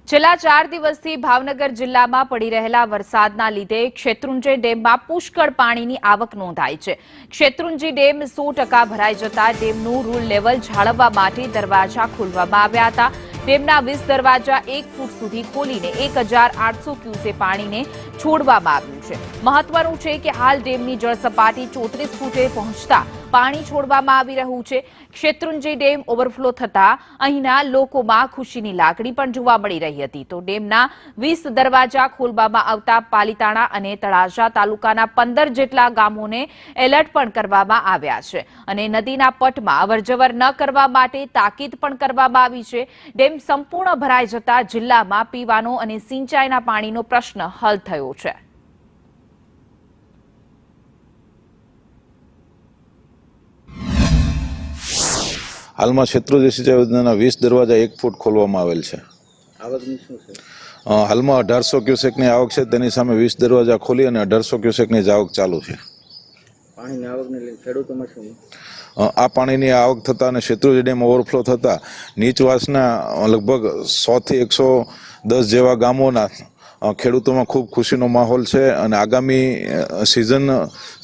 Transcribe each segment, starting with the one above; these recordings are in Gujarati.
છેલ્લા 4 દિવસથી ભાવનગર જિલ્લામાં પડી રહેલા વરસાદના લીધે શેત્રુંજી ડેમમાં પુષ્કળ પાણીની આવક નોંધાઈ છે। શેત્રુંજી ડેમ 100% ભરાઈ જતા ડેમનું રૂલ લેવલ જાળવવા માટે દરવાજા ખોલવામાં આવ્યા હતા। ડેમના 20 દરવાજા 1 ફૂટ સુધી ખોલીને 1800 ક્યુસેક પાણીને છોડવામાં આવ્યું છે। મહત્વનું છે કે હાલ ડેમની જળ સપાટી 34 ફૂટે પહોંચતા પાણી છોડવામાં આવી રહ્યું છે। શેત્રુંજી ડેમ ઓવરફ્લો થતા અહીંના લોકોમાં ખુશીની લાગણી પણ જોવા મળી રહી હતી। તો ડેમના 20 દરવાજા ખોલવામાં આવતા પાલીતાણા અને તળાજા તાલુકાના 15 જેટલા ગામોને એલર્ટ પણ કરવામાં આવ્યા છે અને નદીના પટમાં અવરજવર ન કરવા માટે તાકીદ પણ કરવામાં આવી છે। ડેમ સંપૂર્ણ ભરાઈ જતા જિલ્લામાં પીવાનો અને સિંચાઈના પાણીનો પ્રશ્ન હલ થયો છે। हाल में शत्रुंजी सिंचाई योजना 20 दरवाजा 1 फूट खोलवामां आवेल छे। हाल में 1800 क्यूसेकनी आवक छे, तेनी सामे 20 दरवाजा खोली अने 1800 क्यूसेकनी आवक चालू छे। पाणीनी आवकने लईने खेडूतोमां शुं आ पाणीनी आवक थता अने शत्रुंजी डेम ओवरफ्लो थता नीचवासना लगभग 100 થી 110 जेवा गामोना ખેડૂતોમાં ખૂબ ખુશીનો માહોલ છે અને આગામી સિઝન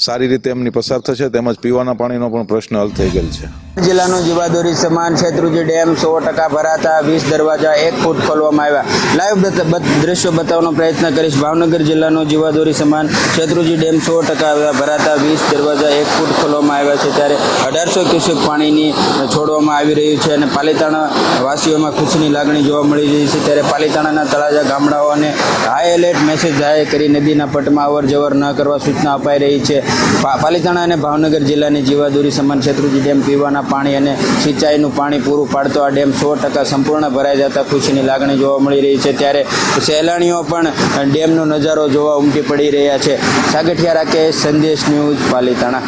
સારી રીતે એમની પસાર થશે તેમજ પીવાના પાણીનો પણ પ્રશ્ન હલ થઈ ગયેલ છે। જિલ્લાનો જીવાદોરી સમાન શેત્રુંજી ડેમ 100% ભરાતા 20 દરવાજા 1 ફૂટ ખોલવામાં આવ્યા। લાઈવ દ્રશ્યો બતાવવાનો પ્રયત્ન કરીશ। ભાવનગર જિલ્લાનો જીવાદોરી સમાન શેત્રુંજી ડેમ 100% ભરાતા 20 દરવાજા 1 ફૂટ ખોલવામાં આવ્યા છે, ત્યારે 1800 ક્યુસેક પાણીની છોડવામાં આવી રહ્યું છે અને પાલીતાણા વાસીઓમાં ખુશીની લાગણી જોવા મળી રહી છે। ત્યારે પાલીતાણાના તળાજા ગામડાઓને હાઈ એલર્ટ મેસેજ જાહેર કરી નદીના પટમાં અવર જવર ન કરવા સૂચના અપાઈ રહી છે। પાલીતાણા અને ભાવનગર જિલ્લાની જીવાદોરી સમાન શેત્રુંજી ડેમ પીવાના પાણી અને સિંચાઈનું પાણી પૂરું પાડતો આ ડેમ 100% સંપૂર્ણ ભરાઈ જતા ખુશીની લાગણી જોવા મળી રહી છે। ત્યારે સહેલાણીઓ પણ ડેમનો નજારો જોવા ઉમટી પડી રહ્યા છે। સાગઠિયા રાકેશ, સંદેશ ન્યૂઝ, પાલીતાણા।